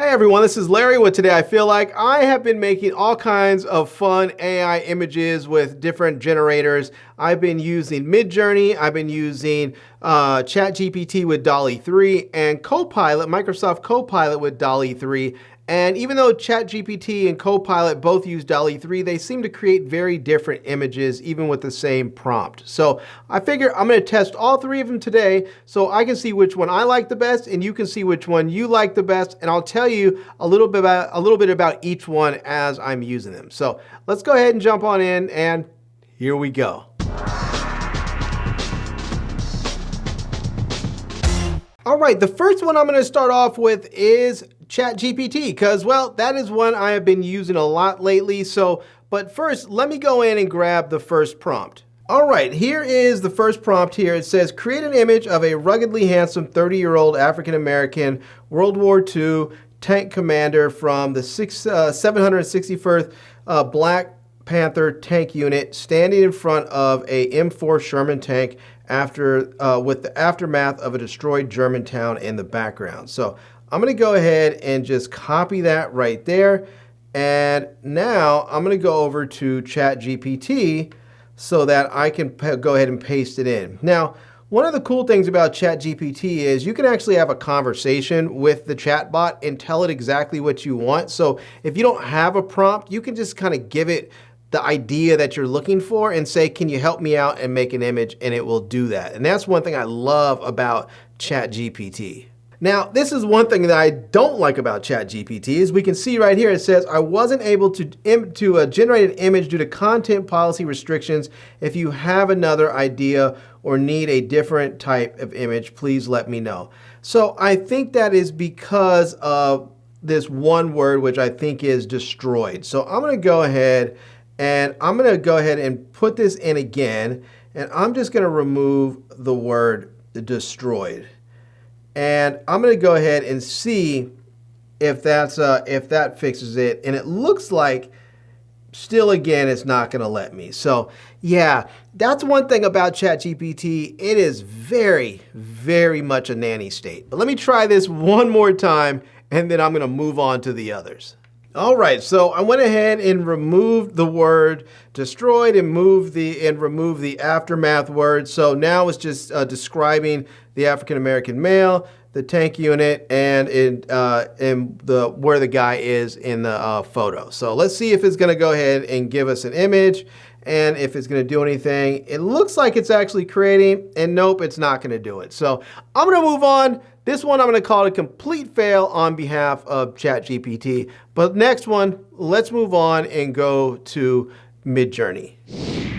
Hey everyone, this is Larry with Today I Feel Like. I have been making all kinds of fun AI images with different generators. I've been using Midjourney, I've been using ChatGPT with Dall-E 3, and CoPilot, Microsoft CoPilot with Dall-E 3. And even though ChatGPT and CoPilot both use Dall-E 3, they seem to create very different images, even with the same prompt. So I figure I'm going to test all three of them today so I can see which one I like the best and you can see which one you like the best. And I'll tell you a little bit about each one as I'm using them. So let's go ahead and jump on in, and here we go. All right, the first one I'm going to start off with is ChatGPT because, well, that is one I have been using a lot lately. But first, let me go in and grab the first prompt. All right, here is the first prompt here. It says, create an image of a ruggedly handsome 30-year-old African-American World War II tank commander from the 761st Black Panther tank unit standing in front of a M4 Sherman tank with the aftermath of a destroyed Germantown in the background. So I'm going to go ahead and just copy that right there. And now I'm going to go over to ChatGPT so that I can go ahead and paste it in. Now, one of the cool things about ChatGPT is you can actually have a conversation with the chatbot and tell it exactly what you want. So if you don't have a prompt, you can just kind of give it the idea that you're looking for and say, can you help me out and make an image? And it will do that. And that's one thing I love about ChatGPT. Now, this is one thing that I don't like about ChatGPT is we can see right here, it says, I wasn't able to generate an image due to content policy restrictions. If you have another idea or need a different type of image, please let me know. So I think that is because of this one word, which I think is destroyed. So I'm going to go ahead and put this in again, and I'm just going to remove the word destroyed. And I'm going to go ahead and see if that fixes it. And it looks like still again it's not going to let me. So yeah, that's one thing about ChatGPT. It is very, very much a nanny state. But let me try this one more time, and then I'm going to move on to the others. All right, so I went ahead and removed the word destroyed and removed the aftermath word. So now it's just describing the African-American male, the tank unit, and where the guy is in the photo. So let's see if it's going to go ahead and give us an image and if it's going to do anything. It looks like it's actually creating, and nope, it's not going to do it. So I'm going to move on. This one I'm going to call it a complete fail on behalf of ChatGPT. But next one, let's move on and go to Midjourney.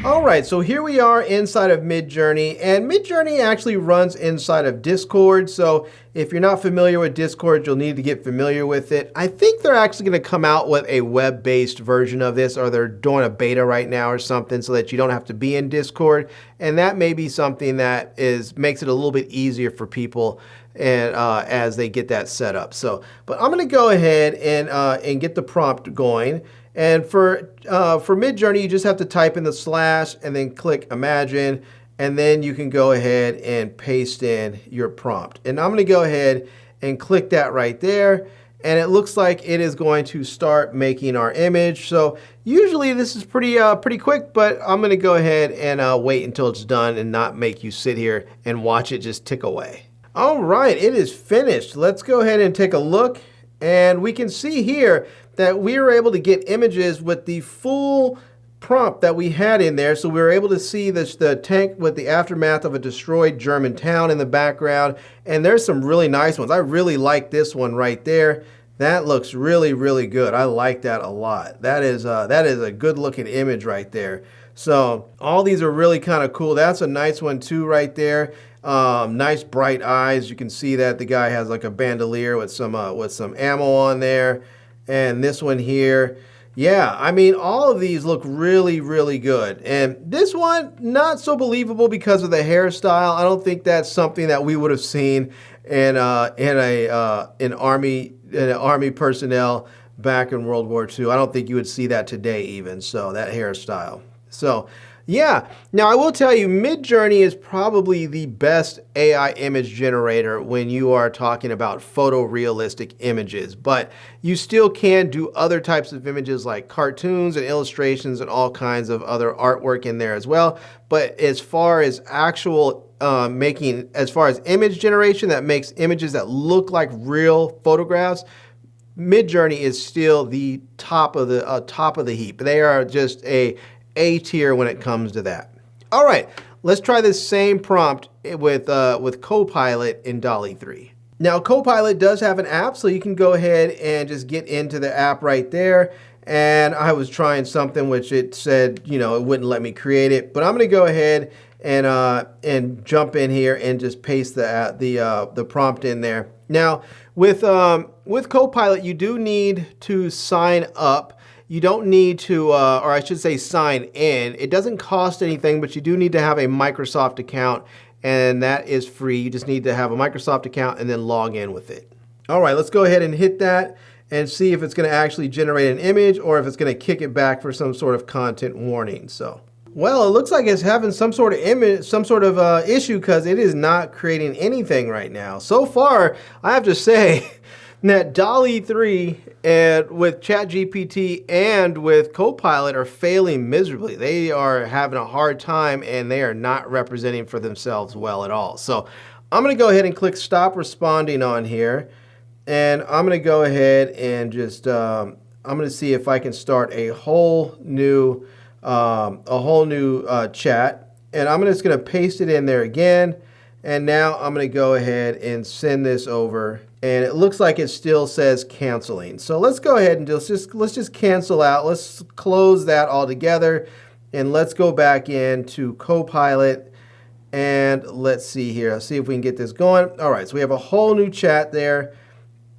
All right, so here we are inside of Midjourney, and Midjourney actually runs inside of Discord. So if you're not familiar with Discord, you'll need to get familiar with it. I think they're actually going to come out with a web-based version of this, or they're doing a beta right now or something so that you don't have to be in Discord. And that may be something that makes it a little bit easier for people and as they get that set up. So, but I'm going to go ahead and get the prompt going. And for Midjourney, you just have to type in the slash and then click imagine, and then you can go ahead and paste in your prompt. And I'm going to go ahead and click that right there, and it looks like it is going to start making our image. So usually this is pretty quick, but I'm going to go ahead and wait until it's done and not make you sit here and watch it just tick away. All right, it is finished. Let's go ahead and take a look, and we can see here that we were able to get images with the full prompt that we had in there. So we were able to see the tank with the aftermath of a destroyed German town in the background. And there's some really nice ones. I really like this one right there. That looks really, really good. I like that a lot. That is a good looking image right there. So all these are really kind of cool. That's a nice one too right there. Nice bright eyes. You can see that the guy has like a bandolier with some ammo on there. And this one here, yeah, I mean, all of these look really, really good. And this one, not so believable because of the hairstyle. I don't think that's something that we would have seen in army personnel back in World War II. I don't think you would see that today even, so that hairstyle. So Yeah. Now, I will tell you, Midjourney is probably the best AI image generator when you are talking about photorealistic images, but you still can do other types of images like cartoons and illustrations and all kinds of other artwork in there as well. But as far as actual as far as image generation that makes images that look like real photographs, Midjourney is still the top of the heap. They are just A tier when it comes to that. All right, let's try this same prompt with CoPilot in Dall-E 3. Now, CoPilot does have an app, so you can go ahead and just get into the app right there. And I was trying something which it said, it wouldn't let me create it, but I'm going to go ahead and jump in here and just paste the prompt in there. Now, with CoPilot, you do need to sign up. You don't need to, or I should say sign in. It doesn't cost anything, but you do need to have a Microsoft account, and that is free. You just need to have a Microsoft account and then log in with it. All right, let's go ahead and hit that and see if it's going to actually generate an image or if it's going to kick it back for some sort of content warning. So, well, it looks like it's having some sort of issue because it is not creating anything right now. So far, I have to say that Dall-E 3 and with ChatGPT and with CoPilot are failing miserably. They are having a hard time and they are not representing for themselves well at all. So I'm going to go ahead and click stop responding on here. And I'm going to go ahead and just, I'm going to see if I can start a whole new chat. And I'm just going to paste it in there again. And now I'm going to go ahead and send this over. And it looks like it still says canceling. So let's go ahead and let's just cancel out. Let's close that all together. And let's go back into CoPilot. And let's see here. Let's see if we can get this going. All right, so we have a whole new chat there.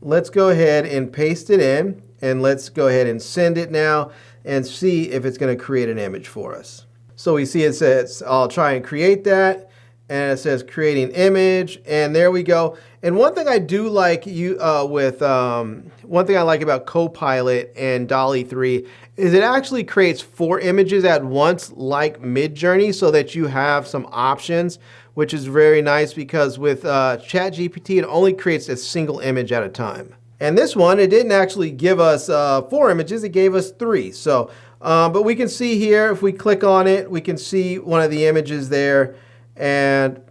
Let's go ahead and paste it in. And let's go ahead and send it now and see if it's going to create an image for us. So we see it says, I'll try and create that. And it says creating image, and there we go. And one thing I do like one thing I like about CoPilot and Dall-E 3 is it actually creates 4 images at once, like Midjourney, so that you have some options, which is very nice because with ChatGPT it only creates a single image at a time. And this one, it didn't actually give us 4 images; it gave us 3. So, but we can see here if we click on it, we can see one of the images there. And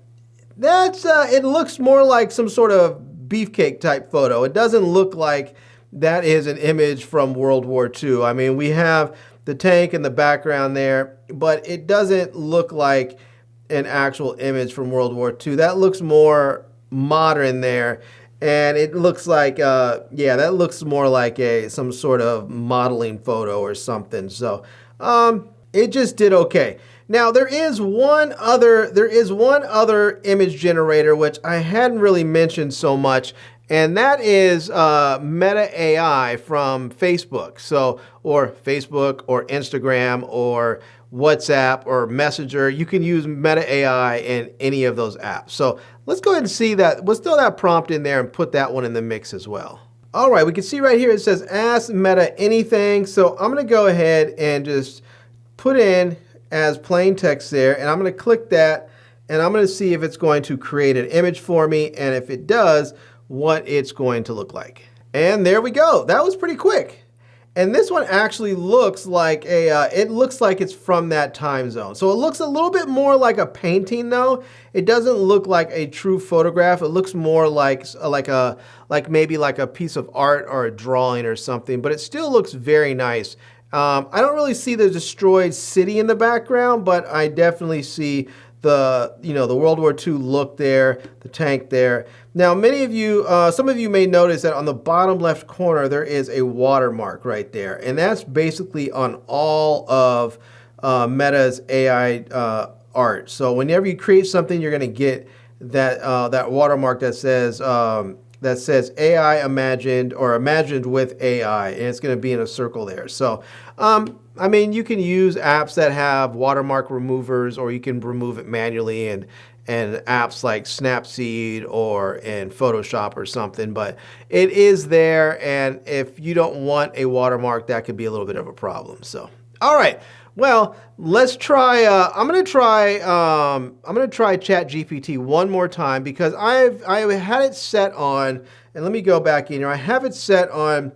that's it looks more like some sort of beefcake type photo. It doesn't look like that is an image from World War II. I mean, we have the tank in the background there, but it doesn't look like an actual image from World War II. That looks more modern there. And it looks like, yeah, that looks more like some sort of modeling photo or something. So it just did okay. Now there is one other image generator which I hadn't really mentioned so much, and that is Meta AI from Facebook. So, or Facebook or Instagram or WhatsApp or Messenger. You can use Meta AI in any of those apps. So let's go ahead and see that. Let's throw that prompt in there and put that one in the mix as well. All right, we can see right here it says ask Meta anything. So I'm going to go ahead and just put in as plain text there, and I'm going to click that, and I'm going to see if it's going to create an image for me, and if it does, what it's going to look like. And there we go. That was pretty quick. And this one actually looks like it looks like it's from that time zone. So it looks a little bit more like a painting though. It doesn't look like a true photograph. It looks more like maybe like a piece of art or a drawing or something, but it still looks very nice. I don't really see the destroyed city in the background, but I definitely see the World War II look there, the tank there. Now, many of you, some of you may notice that on the bottom left corner, there is a watermark right there. And that's basically on all of Meta's AI art. So whenever you create something, you're going to get that watermark that says AI imagined or imagined with AI, and it's going to be in a circle there. So, I mean, you can use apps that have watermark removers, or you can remove it manually, and apps like Snapseed or in Photoshop or something. But it is there, and if you don't want a watermark, that could be a little bit of a problem. So, all right. Well, let's try. I'm gonna try. I'm gonna try ChatGPT one more time because I had it set on. And let me go back in here. I have it set on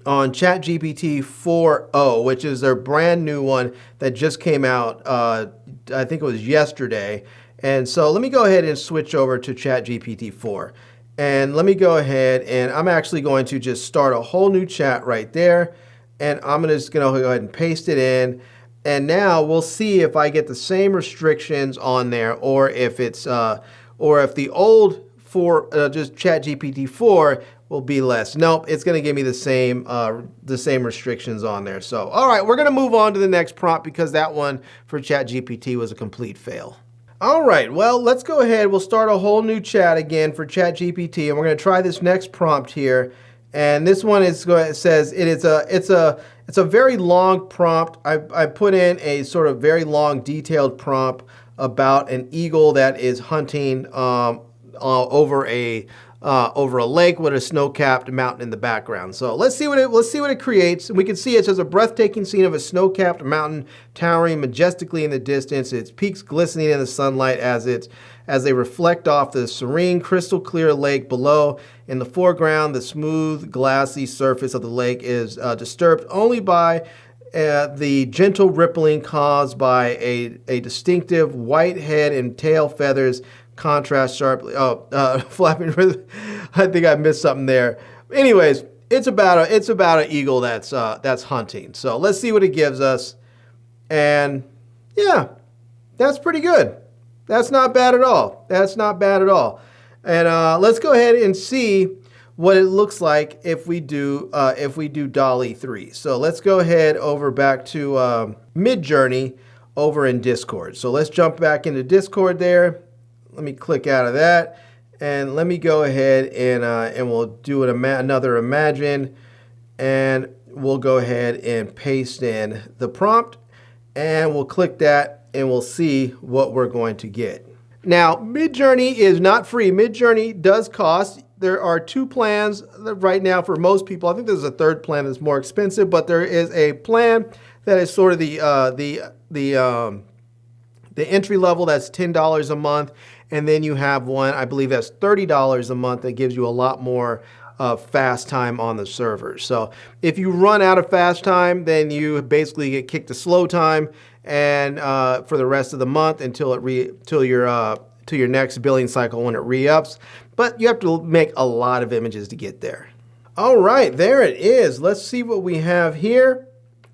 ChatGPT 4.0, which is their brand new one that just came out. I think it was yesterday. And so let me go ahead and switch over to ChatGPT 4. And let me go ahead and I'm actually going to just start a whole new chat right there. And I'm just going to go ahead and paste it in. And now we'll see if I get the same restrictions on there, or if it's or if the old just ChatGPT 4 will be less. Nope, it's going to give me the same restrictions on there. So, all right, we're going to move on to the next prompt because that one for ChatGPT was a complete fail. All right, well, let's go ahead. We'll start a whole new chat again for ChatGPT, and we're going to try this next prompt here. And this one says it's a very long prompt. I put in a sort of very long, detailed prompt about an eagle that is hunting over a lake with a snow-capped mountain in the background. So let's see what it creates. And we can see it says a breathtaking scene of a snow-capped mountain towering majestically in the distance. Its peaks glistening in the sunlight as they reflect off the serene, crystal-clear lake below. In the foreground, the smooth, glassy surface of the lake is disturbed only by the gentle rippling caused by a distinctive white head and tail feathers contrast sharply. Flapping. I think I missed something there. Anyways, it's about an eagle that's hunting. So let's see what it gives us. And yeah, that's pretty good. That's not bad at all. That's not bad at all. And let's go ahead and see what it looks like if we do Dall-E 3. So let's go ahead over back to Midjourney over in Discord. So let's jump back into Discord there. Let me click out of that, and let me go ahead and we'll do another imagine, and we'll go ahead and paste in the prompt, and we'll click that, and we'll see what we're going to get. Now, Midjourney is not free. Midjourney does cost. There are two plans right now for most people. I think there's a third plan that's more expensive, but there is a plan that is sort of the entry level, that's $10 a month. And then you have one, I believe that's $30 a month, that gives you a lot more fast time on the server. So if you run out of fast time, then you basically get kicked to slow time, and for the rest of the month until your next billing cycle when it re-ups. But you have to make a lot of images to get there. All right, there it is. Let's see what we have here.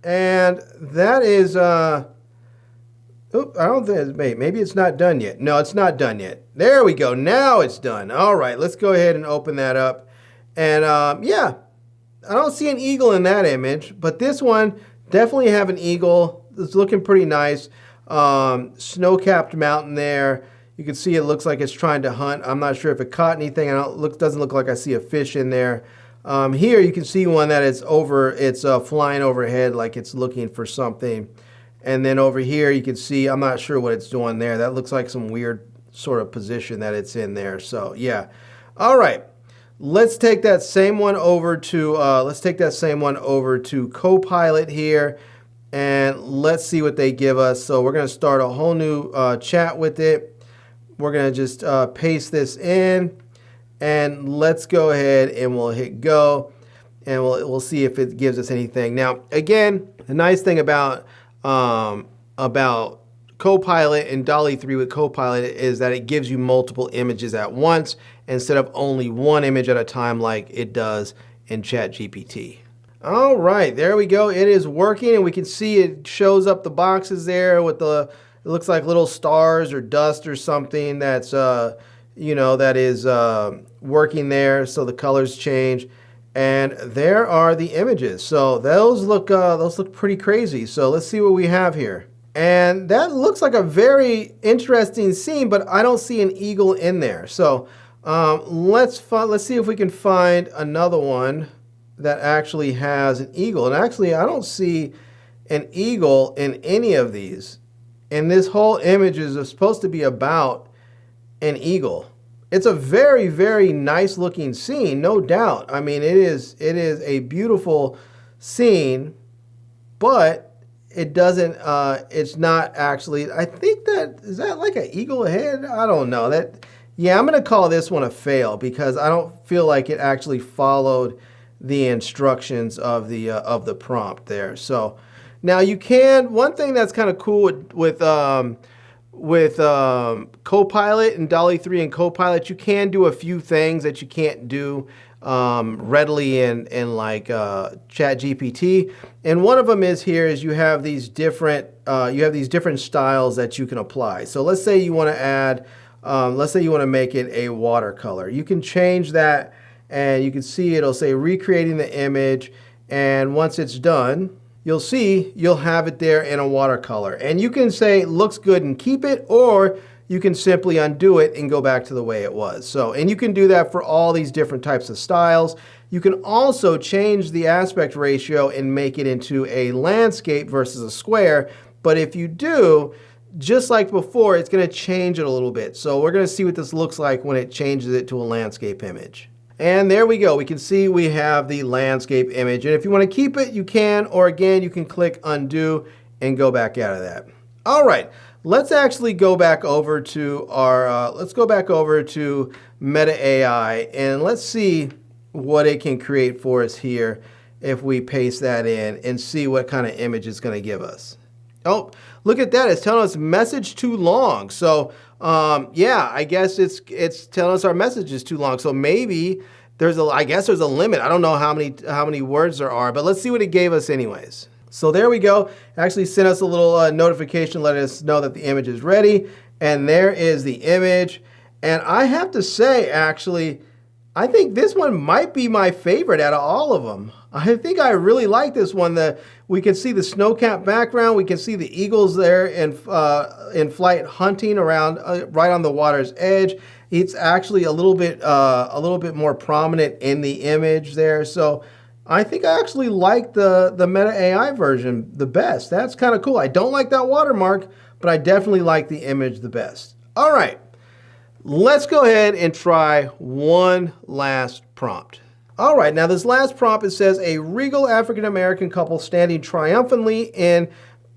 And that is I don't think maybe it's not done yet. No, it's not done yet. There we go. Now it's done. All right, let's go ahead and open that up. And yeah, I don't see an eagle in that image, but this one definitely have an eagle. It's looking pretty nice. Snow-capped mountain there. You can see it looks like it's trying to hunt. I'm not sure if it caught anything. Doesn't look like I see a fish in there. Here you can see one that is flying overhead like it's looking for something. And then over here you can see, I'm not sure what it's doing there. That looks like some weird sort of position that it's in there. So yeah. All right. Let's take that same one over to CoPilot here, and let's see what they give us. So we're going to start a whole new chat with it. We're going to just paste this in, and let's go ahead and we'll hit go, and we'll see if it gives us anything. Now, again, the nice thing about CoPilot and Dall-E 3 with CoPilot is that it gives you multiple images at once instead of only one image at a time like it does in ChatGPT. All right, there we go. It is working, and we can see it shows up the boxes there with it looks like little stars or dust or something that's that is working there. So the colors change, and there are the images. So those look pretty crazy. So let's see what we have here. And that looks like a very interesting scene, but I don't see an eagle in there. So let's see if we can find another one that actually has an eagle. And actually, I don't see an eagle in any of these. And this whole image is supposed to be about an eagle. It's a very, very nice looking scene, no doubt. I mean, it is a beautiful scene, but it doesn't, it's not actually, I think that, is that like an eagle head? I don't know. Yeah, I'm going to call this one a fail because I don't feel like it actually followed the instructions of the prompt there. So now you can, one thing that's kind of cool with CoPilot and Dall-E 3 and CoPilot, you can do a few things that you can't do readily in like ChatGPT. And one of them is here is you have these different styles that you can apply. So let's say you want to add, let's say you want to make it a watercolor. You can change that, and you can see it'll say recreating the image. And once it's done, you'll see you'll have it there in a watercolor. And you can say looks good and keep it, or you can simply undo it and go back to the way it was. So, and you can do that for all these different types of styles. You can also change the aspect ratio and make it into a landscape versus a square. But if you do, just like before, it's going to change it a little bit. So we're going to see what this looks like when it changes it to a landscape image. And there we go. We can see we have the landscape image. And if you want to keep it, you can, or again, you can click undo and go back out of that. All right, let's actually go back over to our, let's go back over to Meta AI and let's see what it can create for us here if we paste that in and see what kind of image it's going to give us. Oh, look at that. It's telling us message too long. So yeah, I guess it's telling us our message is too long. So maybe I guess there's a limit. I don't know how many words there are, but let's see what it gave us anyways. So there we go. It actually sent us a little notification letting us know that the image is ready. And there is the image. And I have to say, actually, I think this one might be my favorite out of all of them. I think I really like this one. We can see the snow-capped background. We can see the eagles there in flight hunting around right on the water's edge. It's actually a little bit more prominent in the image there. So I think I actually like the Meta AI version the best. That's kind of cool. I don't like that watermark, but I definitely like the image the best. All right. Let's go ahead and try one last prompt. All right, now this last prompt, it says a regal African-American couple standing triumphantly in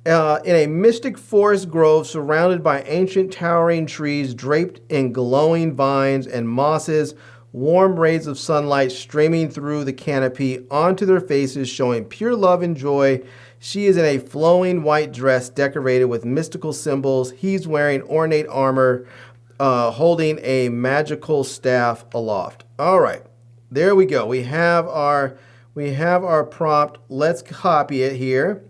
a mystic forest grove surrounded by ancient towering trees draped in glowing vines and mosses, warm rays of sunlight streaming through the canopy onto their faces, showing pure love and joy. She is in a flowing white dress decorated with mystical symbols. He's wearing ornate armor, holding a magical staff aloft. All right, there we go. We have our prompt. Let's copy it here.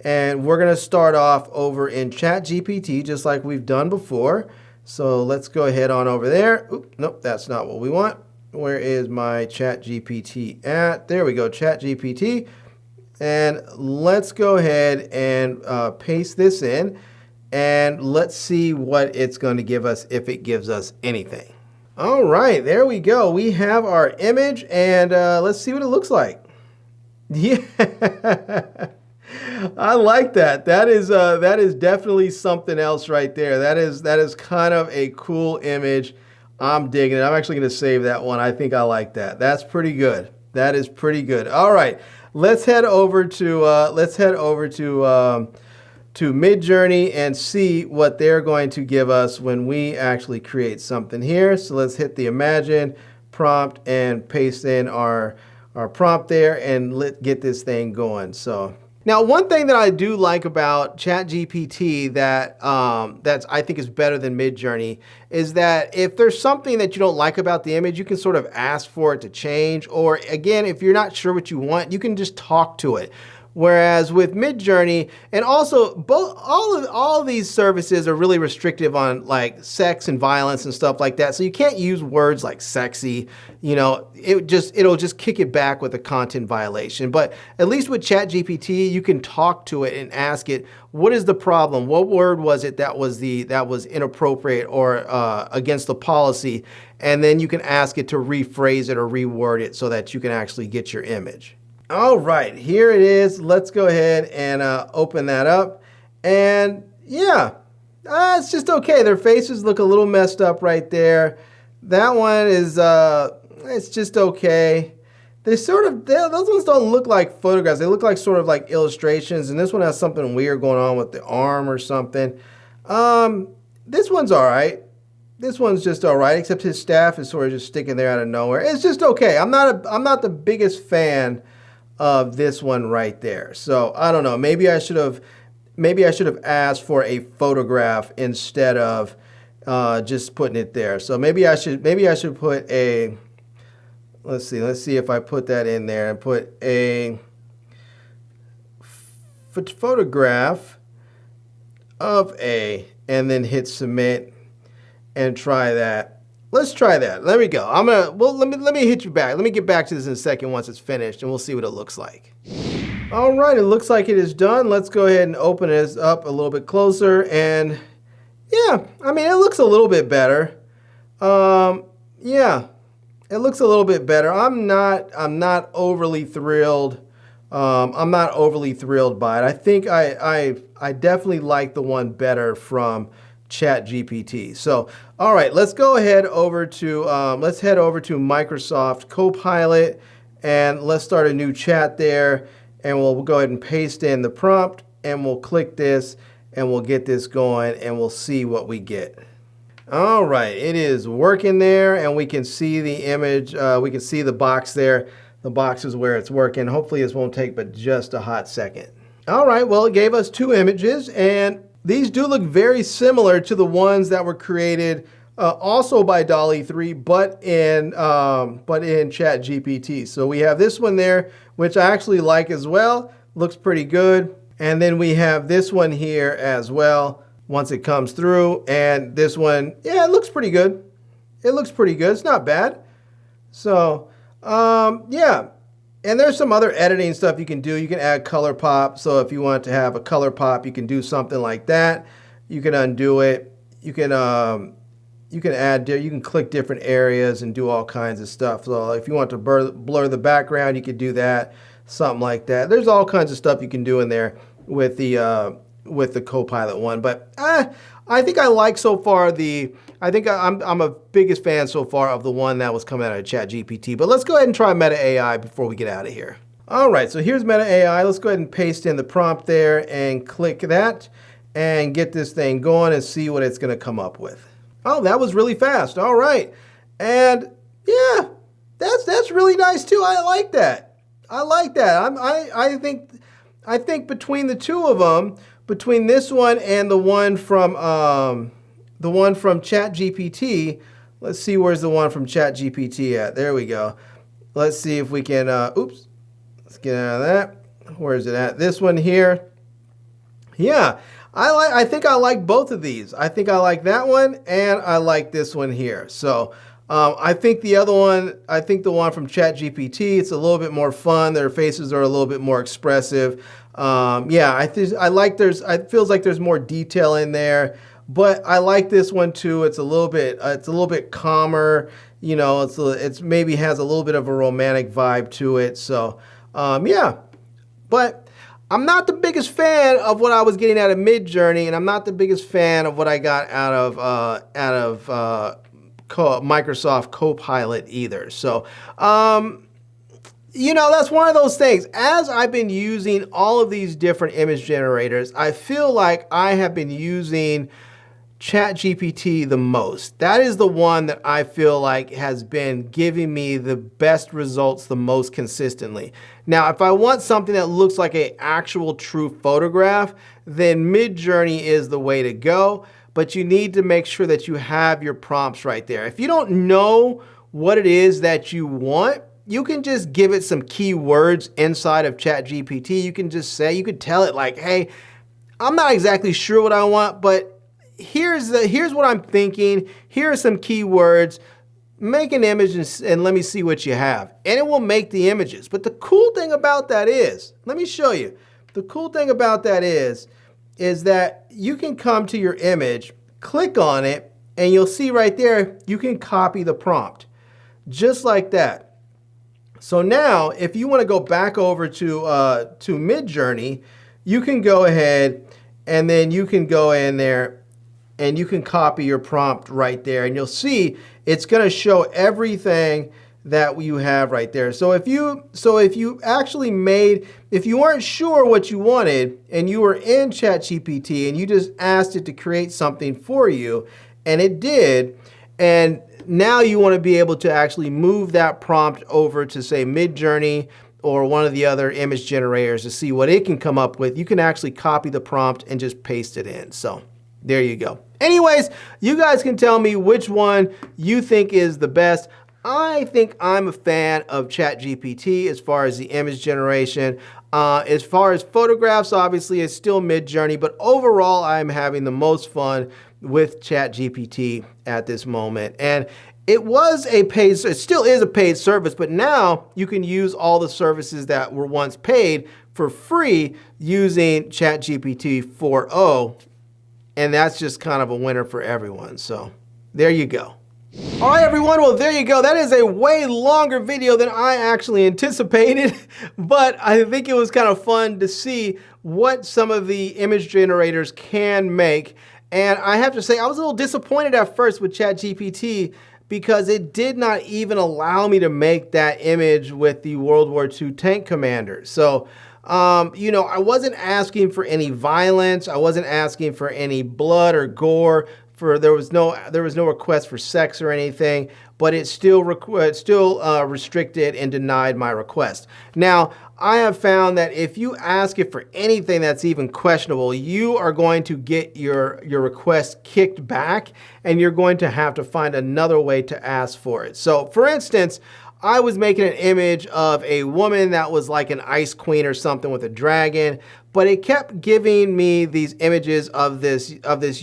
And we're going to start off over in ChatGPT just like we've done before. So let's go ahead on over there. Oop, nope, that's not what we want. Where is my ChatGPT at? There we go, ChatGPT. And let's go ahead and paste this in. And let's see what it's going to give us if it gives us anything. All right, there we go. We have our image, and let's see what it looks like. Yeah, I like that. That is definitely something else right there. That is kind of a cool image. I'm digging it. I'm actually going to save that one. I think I like that. That's pretty good. That is pretty good. All right, let's head over to Midjourney and see what they're going to give us when we actually create something here. So let's hit the Imagine prompt and paste in our prompt there and get this thing going. So now, one thing that I do like about ChatGPT that I think is better than Midjourney is that if there's something that you don't like about the image, you can sort of ask for it to change. Or again, if you're not sure what you want, you can just talk to it. Whereas with Midjourney, and also all of these services are really restrictive on like sex and violence and stuff like that. So you can't use words like sexy, you know, it'll just kick it back with a content violation. But at least with ChatGPT, you can talk to it and ask it, what is the problem? What word was it that was inappropriate or against the policy? And then you can ask it to rephrase it or reword it so that you can actually get your image. All right, here it is. Let's go ahead and open that up. And yeah, it's just okay. Their faces look a little messed up right there. That one is, it's just okay. those ones don't look like photographs. They look like sort of like illustrations, and this one has something weird going on with the arm or something. This one's all right. This one's just all right, except his staff is sort of just sticking there out of nowhere. It's just okay. I'm not the biggest fan of this one right there. So I don't know. Maybe I should have asked for a photograph instead of just putting it there. So maybe I should put a. Let's see if I put that in there and put a photograph of a, and then hit submit and try that. Let's try that. There we go. Let me hit you back. Let me get back to this in a second once it's finished, and we'll see what it looks like. All right, it looks like it is done. Let's go ahead and open this up a little bit closer, and yeah, I mean, it looks a little bit better. Yeah. It looks a little bit better. I'm not overly thrilled. I'm not overly thrilled by it. I think I definitely like the one better from ChatGPT. So, all right, let's go ahead over to let's head over to Microsoft CoPilot, and let's start a new chat there, and we'll go ahead and paste in the prompt, and we'll click this, and we'll get this going, and we'll see what we get. All right, it is working there, and we can see the image. We can see the box there. The box is where it's working. Hopefully this won't take but just a hot second. All right, well, it gave us 2 images, and these do look very similar to the ones that were created also by Dall-E 3, but in ChatGPT. So we have this one there, which I actually like as well. Looks pretty good. And then we have this one here as well, once it comes through, and this one, yeah, it looks pretty good. It looks pretty good. It's not bad. So, yeah. And there's some other editing stuff you can do. You can add color pop. So if you want to have a color pop, you can do something like that. You can undo it. You can click different areas and do all kinds of stuff. So if you want to blur the background, you could do that. Something like that. There's all kinds of stuff you can do in there with the CoPilot one, but I think I like so far I'm a biggest fan so far of the one that was coming out of ChatGPT. But let's go ahead and try Meta AI before we get out of here. All right, so here's Meta AI. Let's go ahead and paste in the prompt there and click that and get this thing going and see what it's going to come up with. Oh, that was really fast. All right, and yeah, that's really nice too. I like that. I like that. I think between the two of them, between this one and the one from ChatGPT, let's see, where's the one from ChatGPT at? There we go. Let's see if we can. Oops, let's get out of that. Where is it at? This one here. Yeah, I think I like both of these. I think I like that one, and I like this one here. So. I think the other one, I think the one from ChatGPT, it's a little bit more fun. Their faces are a little bit more expressive. Yeah, I feels like there's more detail in there, but I like this one too. It's a little bit calmer. You know, it's maybe has a little bit of a romantic vibe to it. So, yeah, but I'm not the biggest fan of what I was getting out of Midjourney, and I'm not the biggest fan of what I got out of Microsoft CoPilot either. So, you know, that's one of those things. As I've been using all of these different image generators, I feel like I have been using ChatGPT the most. That is the one that I feel like has been giving me the best results the most consistently. Now, if I want something that looks like an actual true photograph, then Midjourney is the way to go. But you need to make sure that you have your prompts right there. If you don't know what it is that you want, you can just give it some keywords inside of ChatGPT. You can just say, you could tell it like, hey, I'm not exactly sure what I want, but here's what I'm thinking. Here are some keywords. Make an image and let me see what you have. And it will make the images. But the cool thing about that is, let me show you. The cool thing about that is that you can come to your image, click on it, and you'll see right there, you can copy the prompt, just like that. So now, if you want to go back over to Midjourney, you can go ahead and then you can go in there and you can copy your prompt right there, and you'll see it's going to show everything that you have right there. So if you weren't sure what you wanted and you were in ChatGPT and you just asked it to create something for you and it did, and now you want to be able to actually move that prompt over to say Midjourney or one of the other image generators to see what it can come up with, you can actually copy the prompt and just paste it in. So there you go. Anyways, you guys can tell me which one you think is the best. I think I'm a fan of ChatGPT as far as the image generation. As far as photographs, obviously it's still Midjourney, but overall I'm having the most fun with ChatGPT at this moment. And it still is a paid service, but now you can use all the services that were once paid for free using ChatGPT 4.0. And that's just kind of a winner for everyone. So there you go. All right, everyone, well, there you go. That is a way longer video than I actually anticipated, but I think it was kind of fun to see what some of the image generators can make. And I have to say, I was a little disappointed at first with ChatGPT because it did not even allow me to make that image with the World War II tank commander. So, I wasn't asking for any violence. I wasn't asking for any blood or gore. There was no request for sex or anything, but it still restricted and denied my request. Now, I have found that if you ask it for anything that's even questionable, you are going to get your request kicked back, and you're going to have to find another way to ask for it. So, for instance, I was making an image of a woman that was like an ice queen or something with a dragon, but it kept giving me these images of this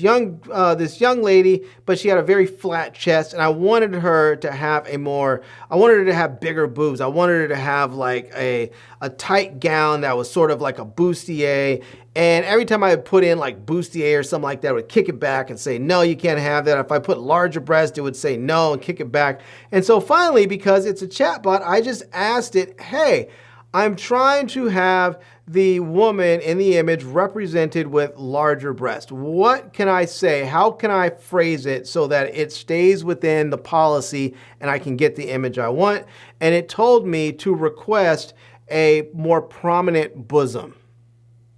young lady, but she had a very flat chest, and I wanted her to have bigger boobs. I wanted her to have like a tight gown that was sort of like a bustier. And every time I would put in like bustier or something like that, it would kick it back and say, no, you can't have that. If I put larger breast, it would say no and kick it back. And so finally, because it's a chatbot, I just asked it, hey, I'm trying to have the woman in the image represented with larger breast. What can I say? How can I phrase it so that it stays within the policy and I can get the image I want? And it told me to request a more prominent bosom.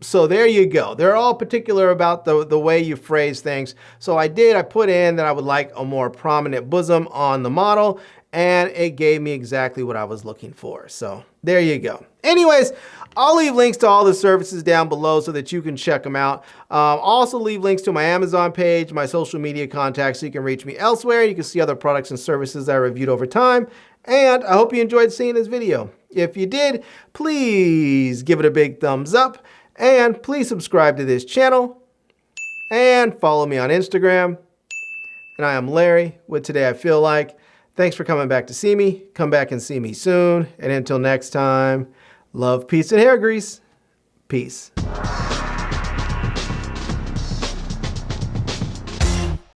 So there you go. They're all particular about the way you phrase things. So I put in that I would like a more prominent bosom on the model, and it gave me exactly what I was looking for. So there you go. Anyways, I'll leave links to all the services down below so that you can check them out. I'll also leave links to my Amazon page, my social media contacts, so you can reach me elsewhere. You can see other products and services I reviewed over time. And I hope you enjoyed seeing this video. If you did, please give it a big thumbs up. And please subscribe to this channel and follow me on Instagram. And I am Larry with Today I Feel Like. Thanks for coming back to see me. Come back and see me soon. And until next time, love, peace, and hair grease. Peace.